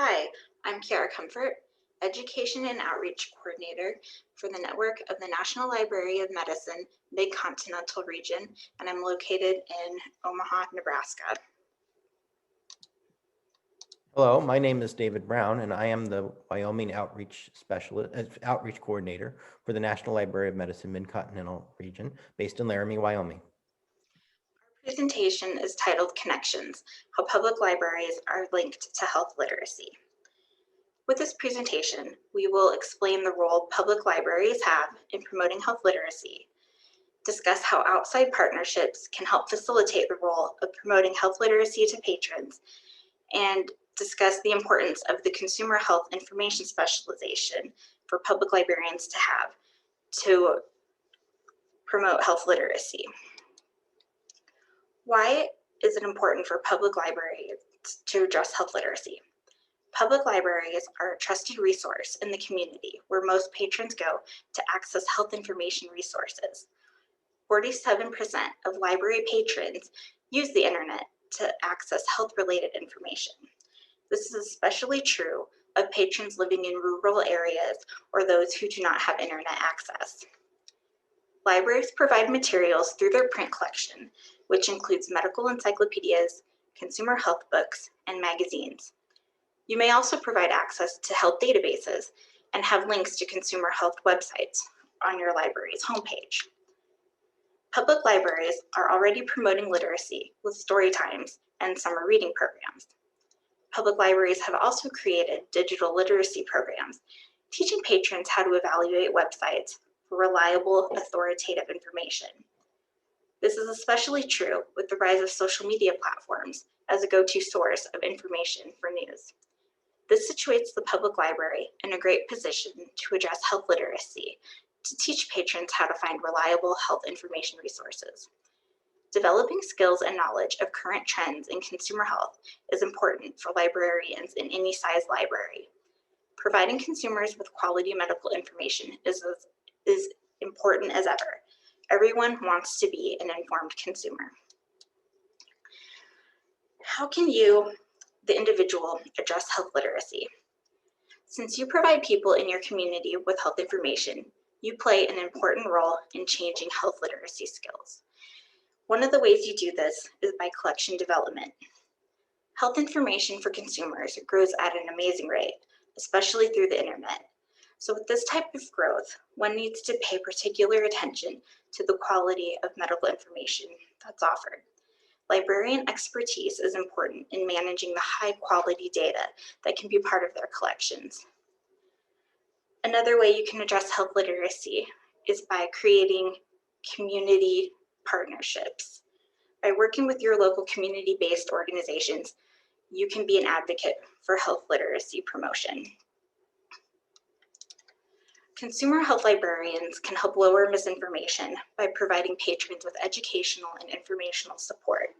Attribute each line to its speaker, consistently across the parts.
Speaker 1: Hi, I'm Kiara Comfort, Education and Outreach Coordinator for the network of the National Library of Medicine Mid-Continental Region, and I'm located in Omaha, Nebraska.
Speaker 2: Hello, my name is David Brown, and I am the Wyoming Outreach Outreach Coordinator for the National Library of Medicine Mid-Continental Region, based in Laramie, Wyoming.
Speaker 1: Our presentation is titled Connections: How Public Libraries Are Linked to Health Literacy. With this presentation, we will explain the role public libraries have in promoting health literacy, discuss how outside partnerships can help facilitate the role of promoting health literacy to patrons, and discuss the importance of the consumer health information specialization for public librarians to have to promote health literacy. Why is it important for public libraries to address health literacy? Public libraries are a trusted resource in the community where most patrons go to access health information resources. 47% of library patrons use the internet to access health-related information. This is especially true of patrons living in rural areas or those who do not have internet access. Libraries provide materials through their print collection, which includes medical encyclopedias, consumer health books, and magazines. You may also provide access to health databases and have links to consumer health websites on your library's homepage. Public libraries are already promoting literacy with story times and summer reading programs. Public libraries have also created digital literacy programs, teaching patrons how to evaluate websites for reliable, authoritative information. This is especially true with the rise of social media platforms as a go-to source of information for news. This situates the public library in a great position to address health literacy, to teach patrons how to find reliable health information resources. Developing skills and knowledge of current trends in consumer health is important for librarians in any size library. Providing consumers with quality medical information is important as ever. Everyone wants to be an informed consumer. How can you, the individual, address health literacy? Since you provide people in your community with health information, you play an important role in changing health literacy skills. One of the ways you do this is by collection development. Health information for consumers grows at an amazing rate, especially through the internet. So with this type of growth, one needs to pay particular attention to the quality of medical information that's offered. Librarian expertise is important in managing the high quality data that can be part of their collections. Another way you can address health literacy is by creating community partnerships. By working with your local community-based organizations, you can be an advocate for health literacy promotion. Consumer health librarians can help lower misinformation by providing patrons with educational and informational support,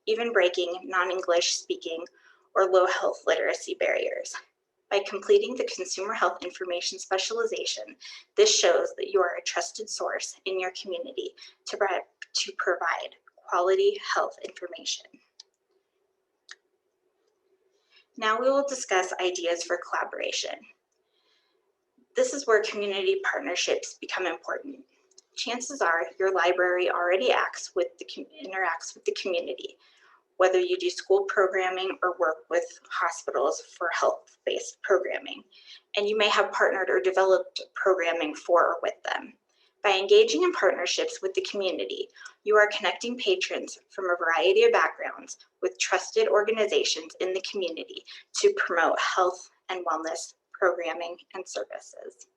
Speaker 1: even breaking non-English speaking or low health literacy barriers. By completing the consumer health information specialization, this shows that you are a trusted source in your community to provide quality health information. Now we will discuss ideas for collaboration. This is where community partnerships become important. Chances are your library already interacts with the community, whether you do school programming or work with hospitals for health-based programming, and you may have partnered or developed programming for or with them. By engaging in partnerships with the community, you are connecting patrons from a variety of backgrounds with trusted organizations in the community to promote health and wellness programming and services.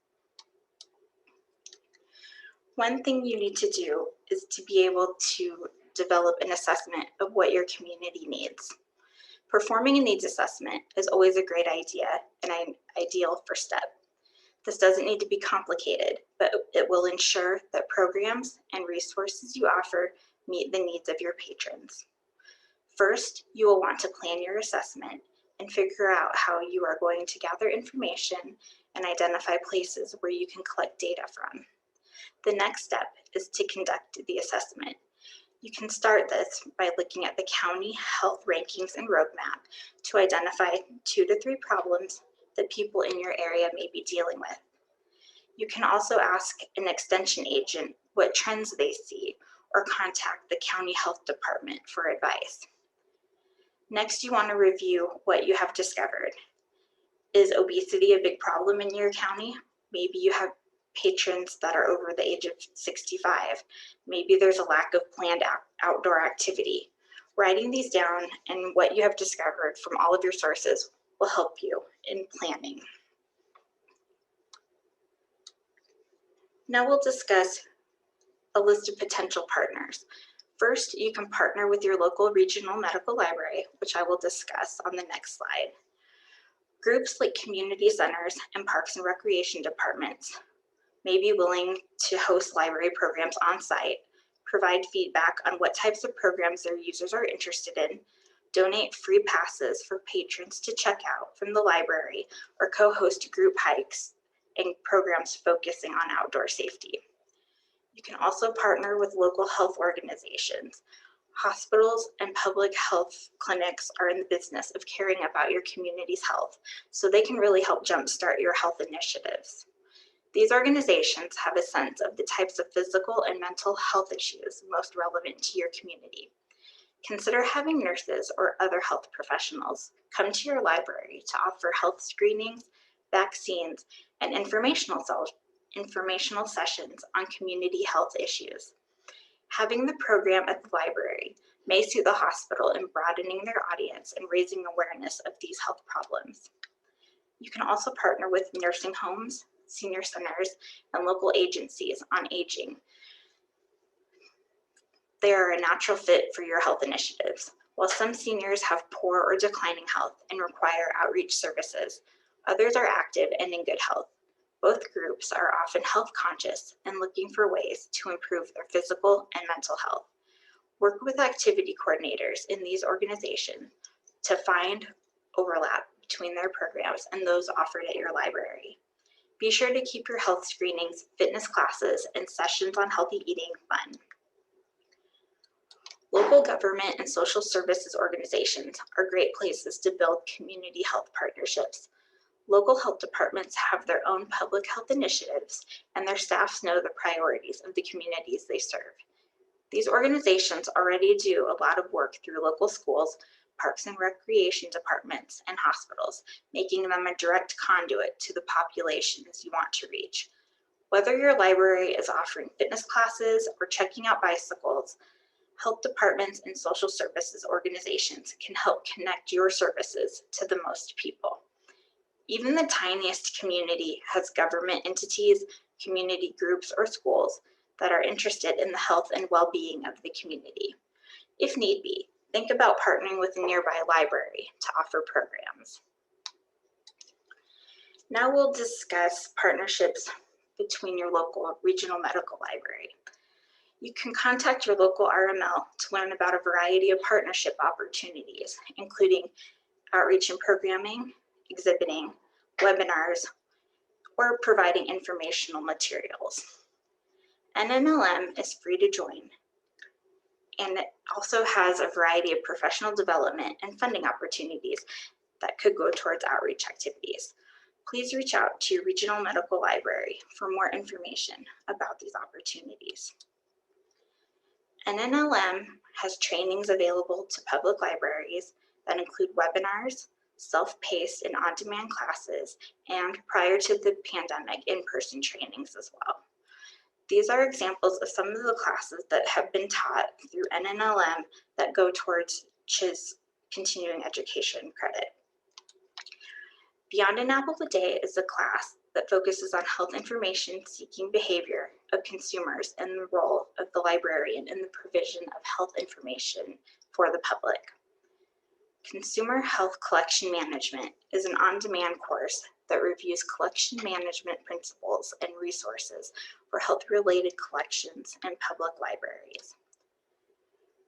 Speaker 1: One thing you need to do is to be able to develop an assessment of what your community needs. Performing a needs assessment is always a great idea and an ideal first step. This doesn't need to be complicated, but it will ensure that programs and resources you offer meet the needs of your patrons. First, you will want to plan your assessment and figure out how you are going to gather information and identify places where you can collect data from. The next step is to conduct the assessment. You can start this by looking at the county health rankings and roadmap to identify 2 to 3 problems that people in your area may be dealing with. You can also ask an extension agent what trends they see or contact the county health department for advice. Next, you want to review what you have discovered. Is obesity a big problem in your county? Maybe you have patrons that are over the age of 65. Maybe there's a lack of planned outdoor activity. Writing these down and what you have discovered from all of your sources will help you in planning. Now we'll discuss a list of potential partners. First, you can partner with your local regional medical library, which I will discuss on the next slide. Groups like community centers and parks and recreation departments may be willing to host library programs on site, provide feedback on what types of programs their users are interested in, donate free passes for patrons to check out from the library, or co-host group hikes and programs focusing on outdoor safety. You can also partner with local health organizations. Hospitals and public health clinics are in the business of caring about your community's health, so they can really help jumpstart your health initiatives. These organizations have a sense of the types of physical and mental health issues most relevant to your community. Consider having nurses or other health professionals come to your library to offer health screenings, vaccines, and informational sessions on community health issues. Having the program at the library may suit the hospital in broadening their audience and raising awareness of these health problems. You can also partner with nursing homes, senior centers, and local agencies on aging. They are a natural fit for your health initiatives. While some seniors have poor or declining health and require outreach services, others are active and in good health. Both groups are often health conscious and looking for ways to improve their physical and mental health. Work with activity coordinators in these organizations to find overlap between their programs and those offered at your library. Be sure to keep your health screenings, fitness classes, and sessions on healthy eating fun. Local government and social services organizations are great places to build community health partnerships. Local health departments have their own public health initiatives, and their staffs know the priorities of the communities they serve. These organizations already do a lot of work through local schools, parks and recreation departments, and hospitals, making them a direct conduit to the populations you want to reach. Whether your library is offering fitness classes or checking out bicycles, health departments and social services organizations can help connect your services to the most people. Even the tiniest community has government entities, community groups, or schools that are interested in the health and well-being of the community. If need be, think about partnering with a nearby library to offer programs. Now we'll discuss partnerships between your local regional medical library. You can contact your local RML to learn about a variety of partnership opportunities, including outreach and programming, exhibiting, webinars, or providing informational materials. NNLM is free to join, and it also has a variety of professional development and funding opportunities that could go towards outreach activities. Please reach out to your regional medical library for more information about these opportunities. NNLM has trainings available to public libraries that include webinars, self-paced and on-demand classes, and prior to the pandemic, in-person trainings as well. These are examples of some of the classes that have been taught through NNLM that go towards MCHES continuing education credit. Beyond an Apple a Day is a class that focuses on health information seeking behavior of consumers and the role of the librarian in the provision of health information for the public. Consumer Health Collection Management is an on-demand course that reviews collection management principles and resources for health-related collections in public libraries.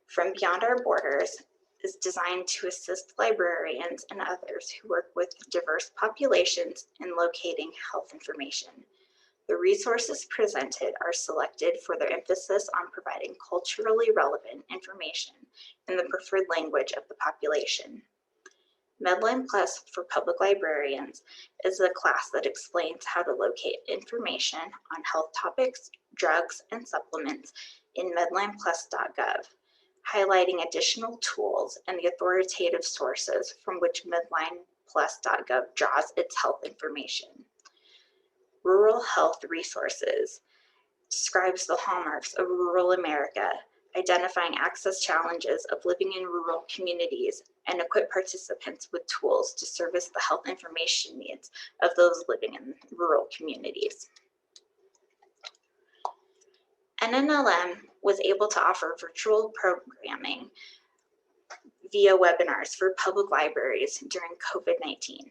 Speaker 1: From Beyond Our Borders is designed to assist librarians and others who work with diverse populations in locating health information. The resources presented are selected for their emphasis on providing culturally relevant information in the preferred language of the population. Medline Plus for public librarians is a class that explains how to locate information on health topics, drugs, and supplements in medlineplus.gov, highlighting additional tools and the authoritative sources from which medlineplus.gov draws its health information. Rural Health Resources describes the hallmarks of rural America, identifying access challenges of living in rural communities, and equip participants with tools to service the health information needs of those living in rural communities. NNLM was able to offer virtual programming via webinars for public libraries during COVID-19.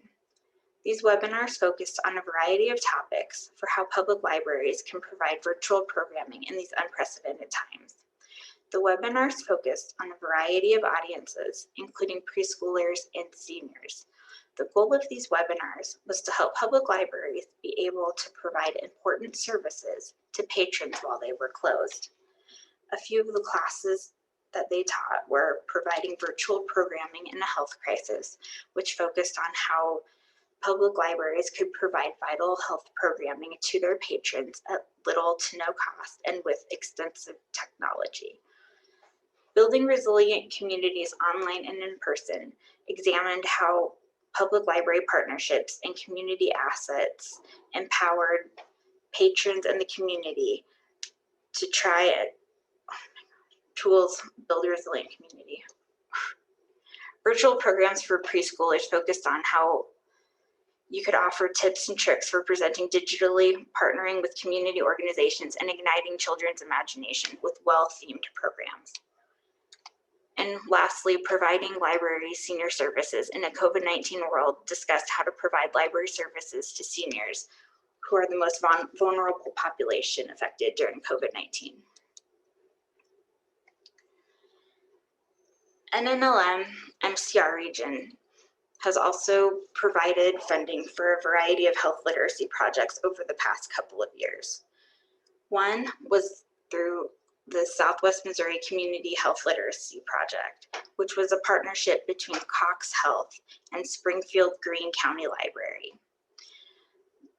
Speaker 1: These webinars focused on a variety of topics for how public libraries can provide virtual programming in these unprecedented times. The webinars focused on a variety of audiences, including preschoolers and seniors. The goal of these webinars was to help public libraries be able to provide important services to patrons while they were closed. A few of the classes that they taught were providing virtual programming in a health crisis, which focused on how public libraries could provide vital health programming to their patrons at little to no cost and with extensive technology. Building Resilient Communities Online and in person examined how public library partnerships and community assets empowered patrons and the community to try it. Tools build a resilient community. Virtual programs for preschoolers focused on how you could offer tips and tricks for presenting digitally, partnering with community organizations, and igniting children's imagination with well-themed programs. And lastly, providing library senior services in a COVID-19 world discussed how to provide library services to seniors who are the most vulnerable population affected during COVID-19. NNLM MCR region has also provided funding for a variety of health literacy projects over the past couple of years. One was through the Southwest Missouri Community Health Literacy Project, which was a partnership between Cox Health and Springfield Greene County Library.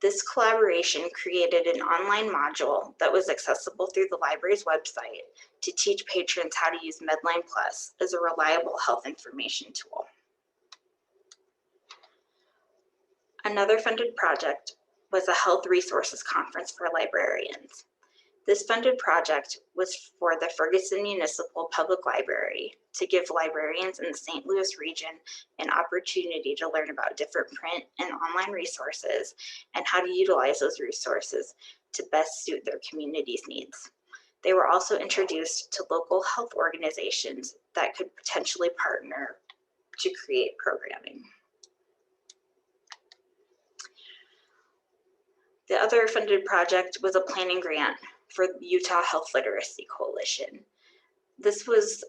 Speaker 1: This collaboration created an online module that was accessible through the library's website to teach patrons how to use Medline Plus as a reliable health information tool. Another funded project was a health resources conference for librarians. This funded project was for the Ferguson Municipal Public Library to give librarians in the St. Louis region an opportunity to learn about different print and online resources and how to utilize those resources to best suit their community's needs. They were also introduced to local health organizations that could potentially partner to create programming. The other funded project was a planning grant for Utah Health Literacy Coalition. This was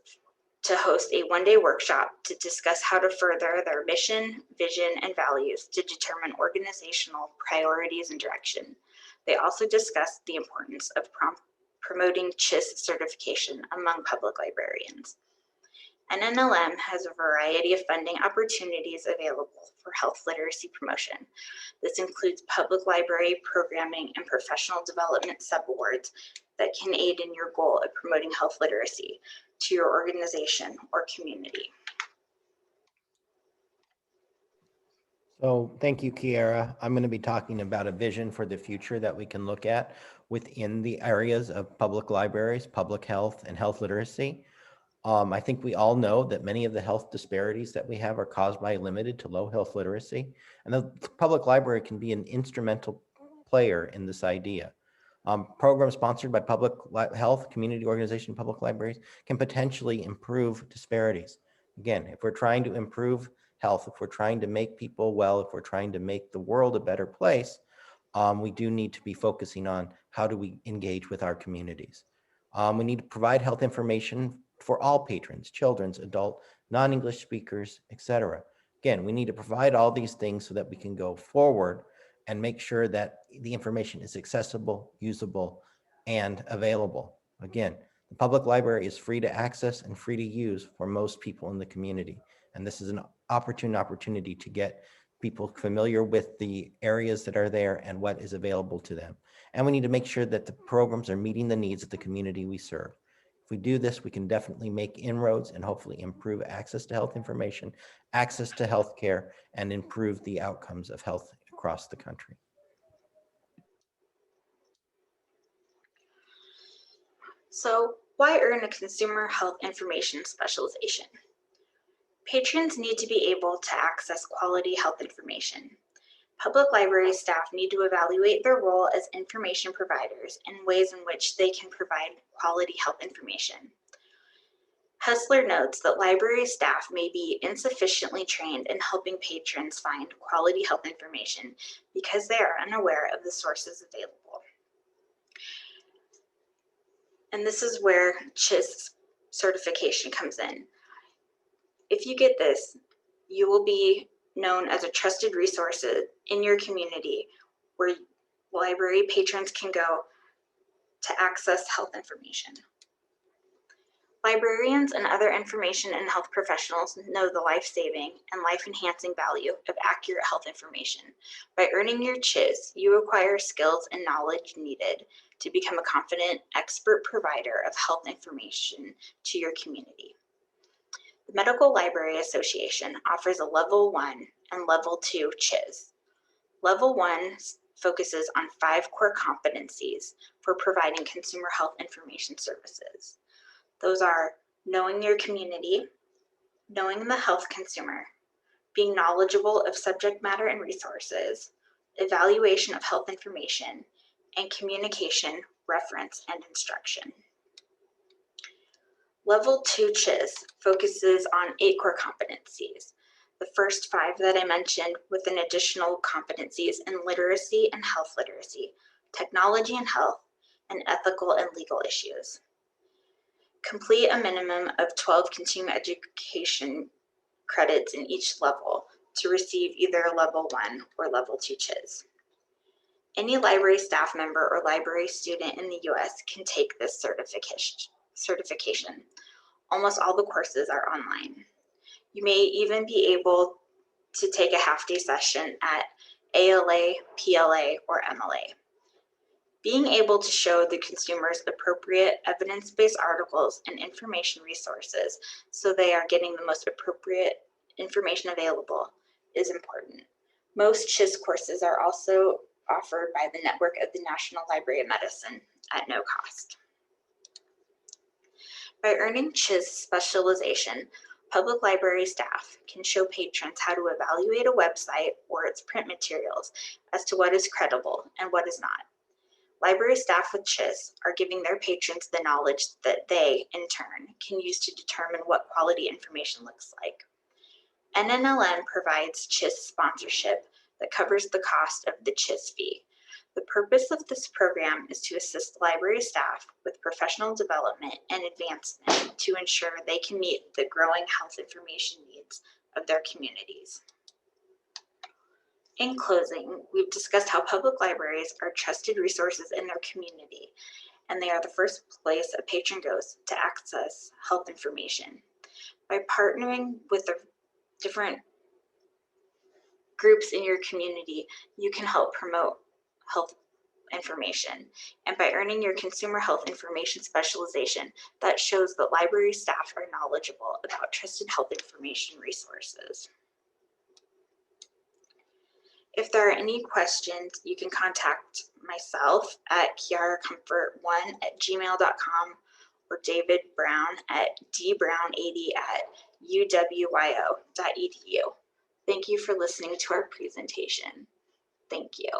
Speaker 1: to host a one-day workshop to discuss how to further their mission, vision, and values to determine organizational priorities and direction. They also discussed the importance of promoting MCHES certification among public librarians. NNLM has a variety of funding opportunities available for health literacy promotion. This includes public library programming and professional development subawards that can aid in your goal of promoting health literacy to your organization or community.
Speaker 2: So thank you, Kiara. I'm going to be talking about a vision for the future that we can look at within the areas of public libraries, public health, and health literacy. I think we all know that many of the health disparities that we have are caused by limited to low health literacy, and the public library can be an instrumental player in this idea. Programs sponsored by public health, community organization, public libraries can potentially improve disparities. Again, if we're trying to improve health, if we're trying to make people well, if we're trying to make the world a better place, we do need to be focusing on how do we engage with our communities. We need to provide health information for all patrons, children, adult, non-English speakers, etc. Again, we need to provide all these things so that we can go forward and make sure that the information is accessible, usable, and available. Again, the public library is free to access and free to use for most people in the community. And this is an opportunity to get people familiar with the areas that are there and what is available to them. And we need to make sure that the programs are meeting the needs of the community we serve. If we do this, we can definitely make inroads and hopefully improve access to health information, access to healthcare, and improve the outcomes of health across the country.
Speaker 1: So, why earn a consumer health information specialization? Patrons need to be able to access quality health information. Public library staff need to evaluate their role as information providers and ways in which they can provide quality health information. Hessler notes that library staff may be insufficiently trained in helping patrons find quality health information because they are unaware of the sources available. And this is where MCHES certification comes in. If you get this, you will be known as a trusted resource in your community where library patrons can go to access health information. Librarians and other information and health professionals know the life-saving and life-enhancing value of accurate health information. By earning your MCHES, you acquire skills and knowledge needed to become a confident, expert provider of health information to your community. The Medical Library Association offers a Level 1 and Level 2 MCHES. Level 1 focuses on 5 core competencies for providing consumer health information services. Those are knowing your community, knowing the health consumer, being knowledgeable of subject matter and resources, evaluation of health information, and communication, reference, and instruction. Level 2 MCHES focuses on 8 core competencies. The first 5 that I mentioned, with an additional competencies in literacy and health literacy, technology and health, and ethical and legal issues. Complete a minimum of 12 continuing education credits in each level to receive either a Level 1 or Level 2 MCHES. Any library staff member or library student in the US can take this certification. Almost all the courses are online. You may even be able to take a half-day session at ALA, PLA, or MLA. Being able to show the consumers appropriate evidence-based articles and information resources so they are getting the most appropriate information available is important. Most MCHES courses are also offered by the network of the National Library of Medicine at no cost. By earning MCHES specialization, public library staff can show patrons how to evaluate a website or its print materials as to what is credible and what is not. Library staff with MCHES are giving their patrons the knowledge that they, in turn, can use to determine what quality information looks like. NNLM provides MCHES sponsorship that covers the cost of the MCHES fee. The purpose of this program is to assist library staff with professional development and advancement to ensure they can meet the growing health information needs of their communities. In closing, we've discussed how public libraries are trusted resources in their community, and they are the first place a patron goes to access health information. By partnering with the different groups in your community, you can help promote health information. And by earning your consumer health information specialization, that shows that library staff are knowledgeable about trusted health information resources. If there are any questions, you can contact myself at kiaracomfort1@gmail.com or David Brown at dbrown80@uwyo.edu. Thank you for listening to our presentation. Thank you.